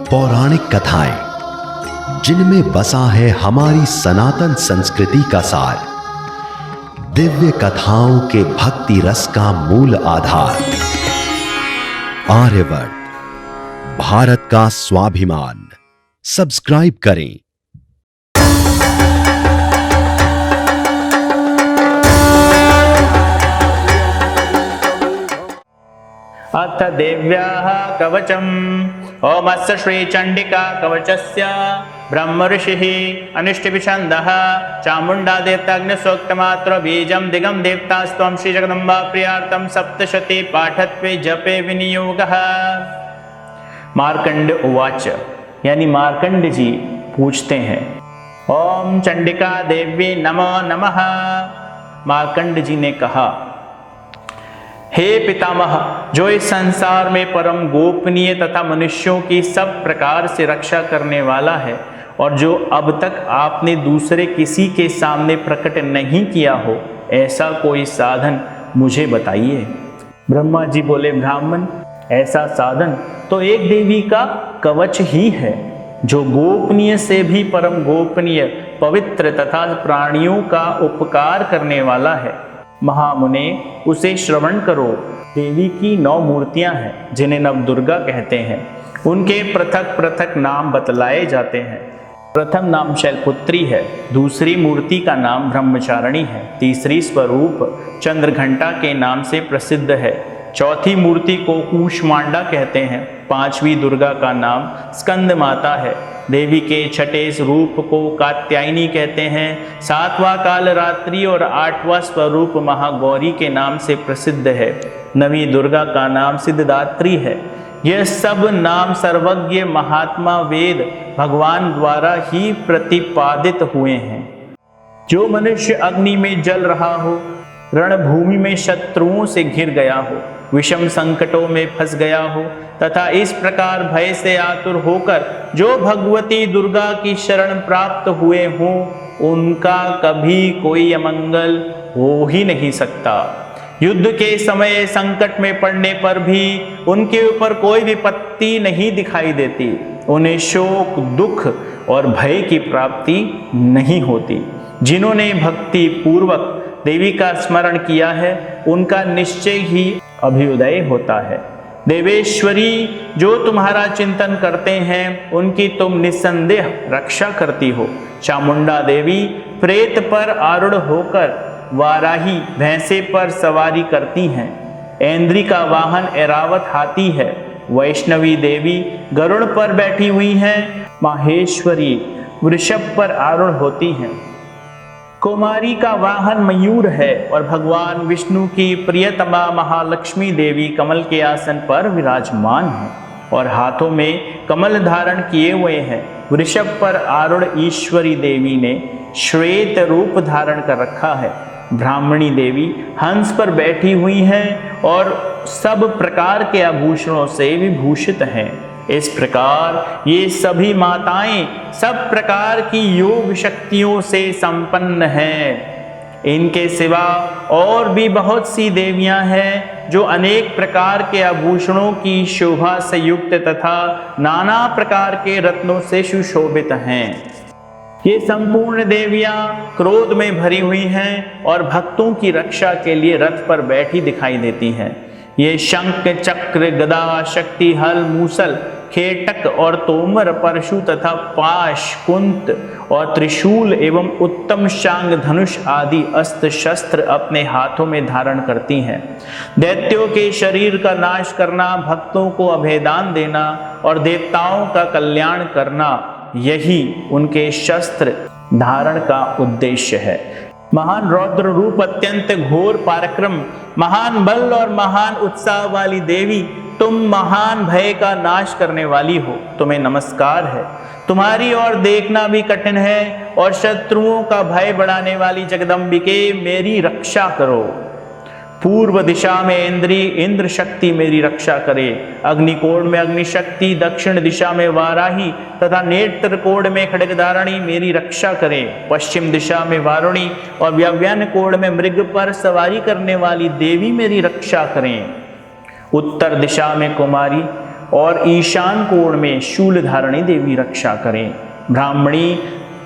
पौराणिक कथाएं जिनमें बसा है हमारी सनातन संस्कृति का सार, दिव्य कथाओं के भक्ति रस का मूल आधार। आर्यवर्त, भारत का स्वाभिमान। सब्सक्राइब करें। अथ देव्याः कवचम्। ओमस्य श्रीचण्डिका कवचस्य ब्रह्मऋषिः अनिष्टभिषन्दः चामुण्डा देवताग्निसूक्तमात्र बीजं दिगं देवतास्त्वं श्रीजगदम्बा प्रियार्थं सप्तशती पाठत्वे जपे विनियोगः। मार्कंड उवाच, यानी मार्कंड जी पूछते हैं, ओम चंडिका देवी नमो नमः। मार्कंड जी ने कहा, हे पितामह, जो इस संसार में परम गोपनीय तथा मनुष्यों की सब प्रकार से रक्षा करने वाला है और जो अब तक आपने दूसरे किसी के सामने प्रकट नहीं किया हो, ऐसा कोई साधन मुझे बताइए। ब्रह्मा जी बोले, ब्राह्मण, ऐसा साधन तो एक देवी का कवच ही है, जो गोपनीय से भी परम गोपनीय, पवित्र तथा प्राणियों का उपकार करने वाला है। महामुने, उसे श्रवण करो। देवी की 9 मूर्तियां हैं, जिन्हें नवदुर्गा कहते हैं। उनके पृथक पृथक नाम बतलाए जाते हैं। प्रथम नाम शैलपुत्री है, दूसरी मूर्ति का नाम ब्रह्मचारिणी है, तीसरी स्वरूप चंद्रघंटा के नाम से प्रसिद्ध है, चौथी मूर्ति को कूष्मांडा कहते हैं, पांचवी दुर्गा का नाम स्कंद माता है, देवी के छठे स्वरूप को कात्यायनी कहते हैं, सातवां काल रात्रि और 8वां स्वरूप महागौरी के नाम से प्रसिद्ध है, नवीं दुर्गा का नाम सिद्धदात्री है। यह सब नाम सर्वज्ञ महात्मा वेद भगवान द्वारा ही प्रतिपादित हुए हैं। जो मनुष्य अग्नि में जल रहा हो, रणभूमि में शत्रुओं से घिर गया हो, विषम संकटों में फंस गया हो तथा इस प्रकार भय से आतुर होकर जो भगवती दुर्गा की शरण प्राप्त हुए हों, उनका कभी कोई अमंगल हो ही नहीं सकता। युद्ध के समय संकट में पड़ने पर भी उनके ऊपर कोई विपत्ति नहीं दिखाई देती, उन्हें शोक, दुख और भय की प्राप्ति नहीं होती। जिन्होंने भक्ति पूर्वक देवी का स्मरण किया है, उनका निश्चय ही अभ्युदय होता है। देवेश्वरी, जो तुम्हारा चिंतन करते हैं, उनकी तुम निस्संदेह रक्षा करती हो। चामुंडा देवी प्रेत पर आरूढ़ होकर वाराही भैंसे पर सवारी करती हैं। ऐन्द्री का वाहन ऐरावत हाथी है। वैष्णवी देवी गरुड़ पर बैठी हुई हैं। माहेश्वरी वृषभ पर आरूढ़ होती हैं। कुमारी का वाहन मयूर है और भगवान विष्णु की प्रियतमा महालक्ष्मी देवी कमल के आसन पर विराजमान है और हाथों में कमल धारण किए हुए हैं। वृषभ पर आरूढ़ ईश्वरी देवी ने श्वेत रूप धारण कर रखा है। ब्राह्मणी देवी हंस पर बैठी हुई हैं और सब प्रकार के आभूषणों से विभूषित हैं। इस प्रकार ये सभी माताएं सब प्रकार की योग शक्तियों से संपन्न हैं। इनके सिवा और भी बहुत सी देवियां हैं जो अनेक प्रकार के आभूषणों की शोभा से युक्त तथा नाना प्रकार के रत्नों से सुशोभित हैं। ये संपूर्ण देवियां क्रोध में भरी हुई हैं और भक्तों की रक्षा के लिए रथ पर बैठी दिखाई देती हैं। ये शंख, चक्र, गदा, शक्ति, हल, मूसल, खेटक और तोमर, परशु तथा पाश, कुंत और त्रिशूल एवं उत्तम शांग, धनुष आदि अस्त्र शस्त्र अपने हाथों में धारण करती हैं। दैत्यों के शरीर का नाश करना, भक्तों को अभयदान देना और देवताओं का कल्याण करना, यही उनके शस्त्र धारण का उद्देश्य है। महान रौद्र रूप, अत्यंत घोर पराक्रम, महान बल और महान उत्साह वाली देवी, तुम महान भय का नाश करने वाली हो। तुम्हें नमस्कार है। तुम्हारी ओर देखना भी कठिन है और शत्रुओं का भय बढ़ाने वाली जगदम्बिके, मेरी रक्षा करो। पूर्व दिशा में इंद्र शक्ति मेरी रक्षा करे। अग्निकोण में अग्निशक्ति, दक्षिण दिशा में वाराही तथा नेत्र कोण में खड्गधारिणी मेरी रक्षा करे। पश्चिम दिशा में वारुणी और व्यव्यन कोण में मृग पर सवारी करने वाली देवी मेरी रक्षा करें। उत्तर दिशा में कुमारी, और ईशान कोण में शूल धारणी देवी रक्षा करें। ब्राह्मणी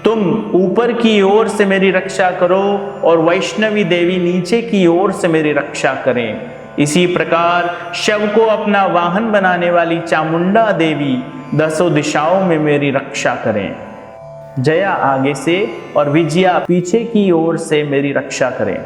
तुम ऊपर की ओर से मेरी रक्षा करो और वैष्णवी देवी नीचे की ओर से मेरी रक्षा करें। इसी प्रकार शव को अपना वाहन बनाने वाली चामुंडा देवी 10 दिशाओं में मेरी रक्षा करें। जया आगे से और विजया पीछे की ओर से मेरी रक्षा करें।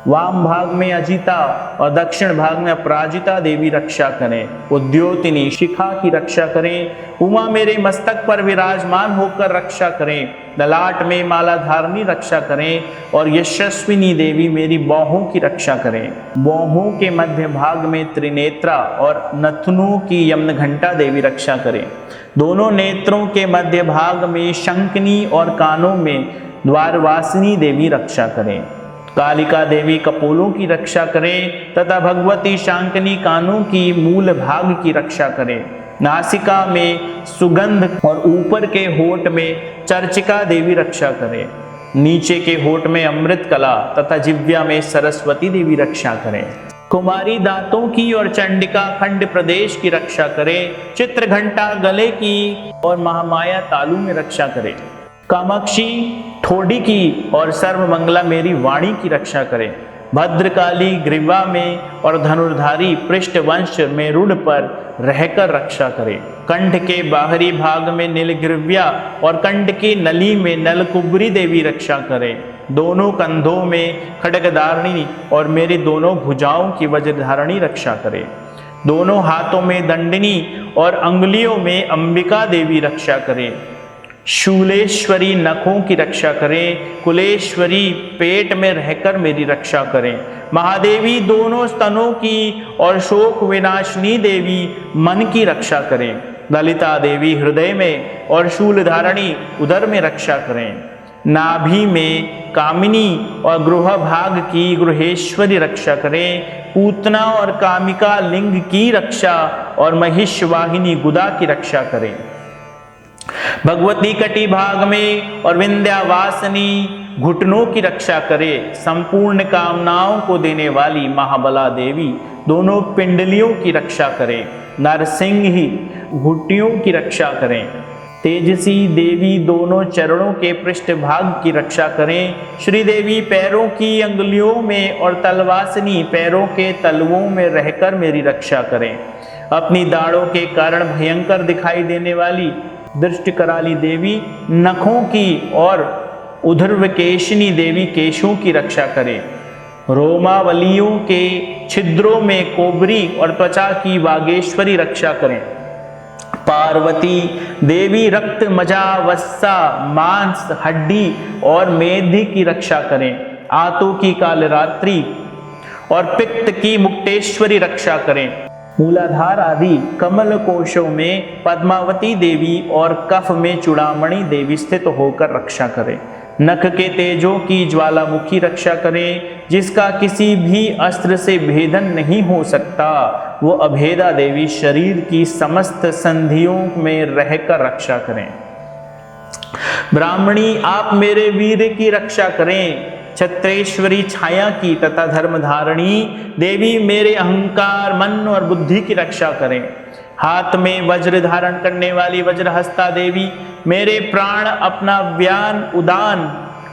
वाम भाग में अजिता और दक्षिण भाग में अपराजिता देवी रक्षा करें। उद्योतिनी शिखा की रक्षा करें। उमा मेरे मस्तक पर विराजमान होकर रक्षा करें। ललाट में माला धारणी रक्षा करें और यशस्विनी देवी मेरी बाहों की रक्षा करें। बाहों के मध्य भाग में त्रिनेत्रा और नथनों की यमन घंटा देवी रक्षा करें। दोनों नेत्रों के मध्य भाग में शंकनी और कानों में द्वारवासिनी देवी रक्षा करें। कालिका देवी कपोलों की रक्षा करें तथा भगवती शांकनी कानों की मूल भाग की रक्षा करें। नासिका में सुगंध और ऊपर के होठ में चर्चिका देवी रक्षा करें। नीचे के होठ में अमृत कला तथा जिह्वा में सरस्वती देवी रक्षा करें। कुमारी दांतों की और चंडिका खंड प्रदेश की रक्षा करें। चित्र घंटा गले की और महामाया तालु में रक्षा करें। कामाक्षी ठोडी की और सर्वमंगला मेरी वाणी की रक्षा करें। भद्रकाली ग्रीवा में और धनुर्धारी पृष्ठवंश में रूढ़ पर रहकर रक्षा करें। कंठ के बाहरी भाग में नीलग्रीव्या और कंठ की नली में नलकुबरी देवी रक्षा करें। दोनों कंधों में खड्गधारणी और मेरी दोनों भुजाओं की वज्रधारणी रक्षा करें। दोनों हाथों में दंडिनी और अंगुलियों में अंबिका देवी रक्षा करें। शूलेश्वरी नखों की रक्षा करें। कुलेश्वरी पेट में रहकर मेरी रक्षा करें। महादेवी दोनों स्तनों की और शोक विनाशिनी देवी मन की रक्षा करें। ललिता देवी हृदय में और शूल धारणी उदर में रक्षा करें। नाभि में कामिनी और गृह भाग की गृहेश्वरी रक्षा करें। पूतना और कामिका लिंग की रक्षा और महिषवाहिनी गुदा की रक्षा करें। भगवती कटी भाग में और विंध्यावासिनी घुटनों की रक्षा करे। संपूर्ण कामनाओं को देने वाली महाबला देवी दोनों पिंडलियों की रक्षा करें। नरसिंह ही घुटियों की रक्षा करें। तेजसी देवी दोनों चरणों के पृष्ठ भाग की रक्षा करें। श्रीदेवी पैरों की अंगुलियों में और तलवासिनी पैरों के तलवों में रहकर मेरी रक्षा करें। अपनी दाढ़ों के कारण भयंकर दिखाई देने वाली दृष्ट कराली देवी नखों की और उधर्वकेशिनी देवी केशों की रक्षा करें। रोमावलियों के छिद्रों में कोबरी और त्वचा की वागेश्वरी रक्षा करें। पार्वती देवी रक्त मजा वस्सा मांस हड्डी और मेधि की रक्षा करें। आंतों की कालरात्रि और पित्त की मुक्तेश्वरी रक्षा करें। मूलाधार आदि कमल कोशों में पद्मावती देवी और कफ में चूड़ामणि देवी स्थित होकर रक्षा करें। नख के तेजों की ज्वालामुखी रक्षा करें। जिसका किसी भी अस्त्र से भेदन नहीं हो सकता वो अभेदा देवी शरीर की समस्त संधियों में रहकर रक्षा करें। ब्राह्मणी आप मेरे वीर की रक्षा करें। छत्रेश्वरी छाया की तथा धर्मधारणी देवी मेरे अहंकार मन और बुद्धि की रक्षा करें। हाथ में वज्र धारण करने वाली वज्रहस्ता देवी मेरे प्राण अपना व्यान उदान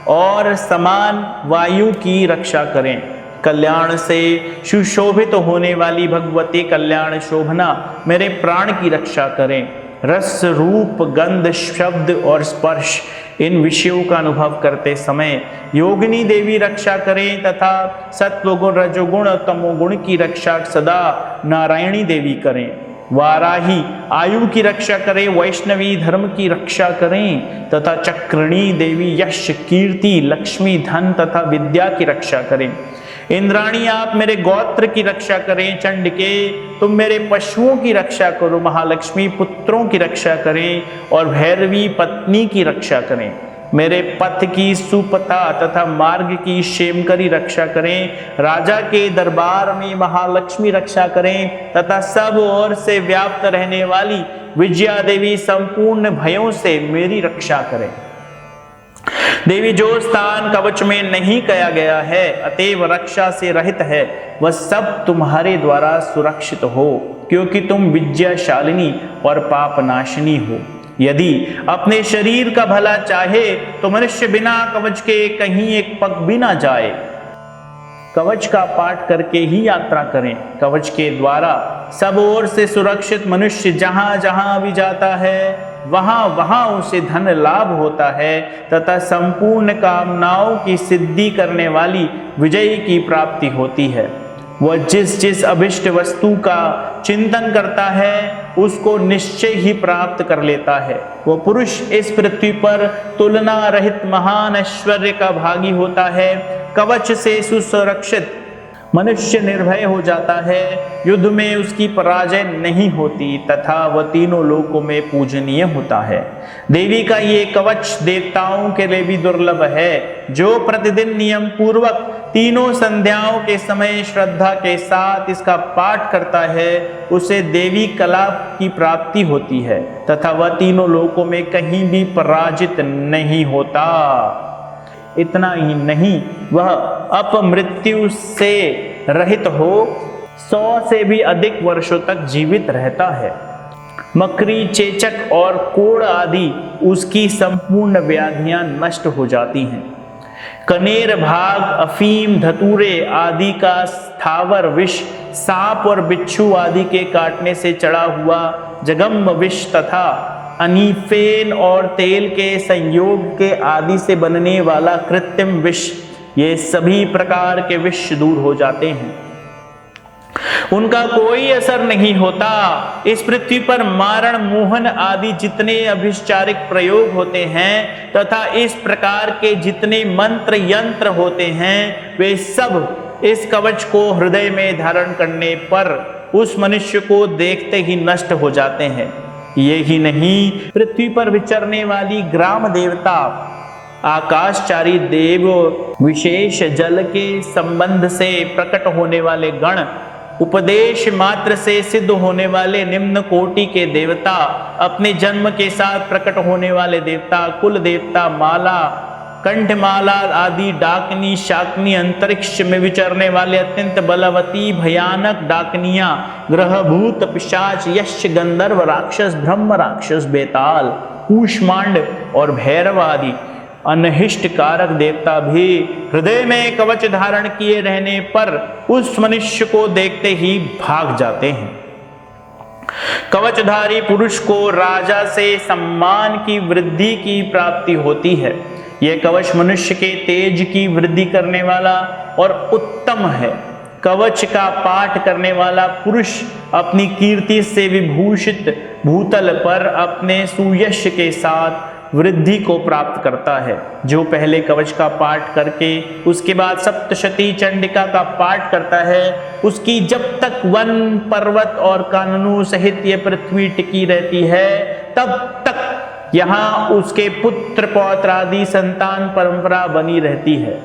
और समान वायु की रक्षा करें। कल्याण से सुशोभित होने वाली भगवती कल्याण शोभना मेरे प्राण की रक्षा करें। रस रूप गंध शब्द और स्पर्श इन विषयों का अनुभव करते समय योगिनी देवी रक्षा करें तथा सत्वगुण रजोगुण और तमोगुण की रक्षा सदा नारायणी देवी करें। वाराही आयु की रक्षा करें। वैष्णवी धर्म की रक्षा करें तथा चक्रणी देवी यश कीर्ति लक्ष्मी धन तथा विद्या की रक्षा करें। इंद्राणी आप मेरे गोत्र की रक्षा करें। चंडिके तुम मेरे पशुओं की रक्षा करो। महालक्ष्मी पुत्रों की रक्षा करें और भैरवी पत्नी की रक्षा करें। मेरे पथ की सुपथा तथा मार्ग की क्षेमकरी रक्षा करें। राजा के दरबार में महालक्ष्मी रक्षा करें तथा सब ओर से व्याप्त रहने वाली विजया देवी संपूर्ण भयों से मेरी रक्षा करें। देवी जो स्थान कवच में नहीं कहा गया है अतएव रक्षा से रहित है वह सब तुम्हारे द्वारा सुरक्षित हो। क्योंकि तुम विद्याशालिनी और पापनाशिनी हो। यदि अपने शरीर का भला चाहे तो मनुष्य बिना कवच के कहीं एक पग भी ना जाए। कवच का पाठ करके ही यात्रा करें। कवच के द्वारा सब ओर से सुरक्षित मनुष्य जहां जहां भी जाता है वहां वहां उसे धन लाभ होता है तथा संपूर्ण कामनाओं की सिद्धि करने वाली विजय की प्राप्ति होती है। वह जिस जिस अभिष्ट वस्तु का चिंतन करता है उसको निश्चय ही प्राप्त कर लेता है। वह पुरुष इस पृथ्वी पर तुलना रहित महान ऐश्वर्य का भागी होता है। कवच से सुसुरक्षित मनुष्य निर्भय हो जाता है। युद्ध में उसकी पराजय नहीं होती तथा वह तीनों लोकों में पूजनीय होता है। देवी का ये कवच देवताओं के लिए भी दुर्लभ है। जो प्रतिदिन नियम पूर्वक तीनों संध्याओं के समय श्रद्धा के साथ इसका पाठ करता है उसे देवी कला की प्राप्ति होती है तथा वह तीनों लोकों में कहीं भी पराजित नहीं होता। इतना ही नहीं, वह अपमृत्यु से रहित हो 100 से भी अधिक वर्षों तक जीवित रहता है। मकड़ी, चेचक और कोड़ आदि उसकी संपूर्ण व्याधियां नष्ट हो जाती हैं। कनेर, भाग, अफीम, धतूरे आदि का स्थावर विष, सांप और बिच्छू आदि के काटने से चढ़ा हुआ जगम विष तथा अनीफेन और तेल के संयोग के आदि से बनने वाला कृत्रिम विष, ये सभी प्रकार के विष दूर हो जाते हैं। उनका कोई असर नहीं होता। इस पृथ्वी पर मारण, मोहन आदि जितने अभिचारिक प्रयोग होते हैं तथा इस प्रकार के जितने मंत्र यंत्र होते हैं वे सब इस कवच को हृदय में धारण करने पर उस मनुष्य को देखते ही नष्ट हो जाते हैं। ये ही नहीं, पृथ्वी पर विचरने वाली ग्राम देवता, आकाशचारी देव, विशेष जल के संबंध से प्रकट होने वाले गण, उपदेश मात्र से सिद्ध होने वाले निम्न कोटि के देवता, अपने जन्म के साथ प्रकट होने वाले देवता, कुल देवता, माला, कंठमाला आदि डाकनी, शाकनी, अंतरिक्ष में विचरने वाले अत्यंत बलवती भयानक डाकनियां, ग्रहभूत, पिशाच, यक्ष, गंधर्व, राक्षस, ब्रह्म राक्षस, बेताल, कूष्मांड और भैरव आदि अनहिष्ट कारक देवता भी हृदय में कवच धारण किए रहने पर उस मनुष्य को देखते ही भाग जाते हैं। कवचधारी पुरुष को राजा से सम्मान की वृद्धि की प्राप्ति होती है। यह कवच मनुष्य के तेज की वृद्धि करने वाला और उत्तम है। कवच का पाठ करने वाला पुरुष अपनी कीर्ति से विभूषित भूतल पर अपने सुयश के साथ वृद्धि को प्राप्त करता है। जो पहले कवच का पाठ करके उसके बाद सप्तशती चंडिका का पाठ करता है उसकी जब तक वन, पर्वत और काननों सहित ये पृथ्वी टिकी रहती है तब तक यहाँ उसके पुत्र पौत्र आदि संतान परंपरा बनी रहती है।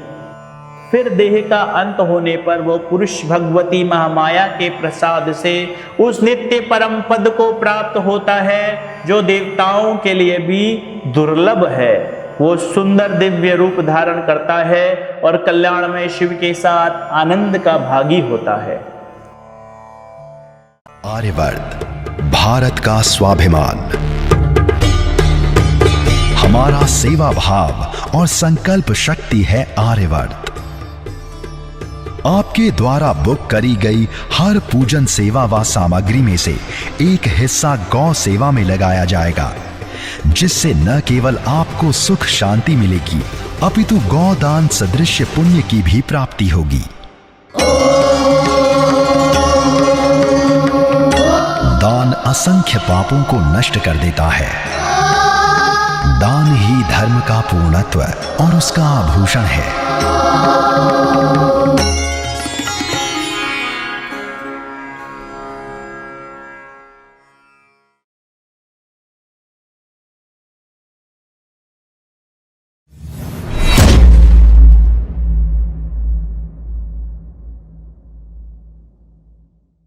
फिर देह का अंत होने पर वो पुरुष भगवती महामाया के प्रसाद से उस नित्य परम पद को प्राप्त होता है जो देवताओं के लिए भी दुर्लभ है। वो सुंदर दिव्य रूप धारण करता है और कल्याण में शिव के साथ आनंद का भागी होता है। आर्यवर्त, भारत का स्वाभिमान। हमारा सेवा भाव और संकल्प शक्ति है आर्यवर्त। आपके द्वारा बुक करी गई हर पूजन सेवा व सामग्री में से एक हिस्सा गौ सेवा में लगाया जाएगा, जिससे न केवल आपको सुख शांति मिलेगी अपितु गौदान सदृश पुण्य की भी प्राप्ति होगी। दान असंख्य पापों को नष्ट कर देता है। दान ही धर्म का पूर्णत्व और उसका आभूषण है।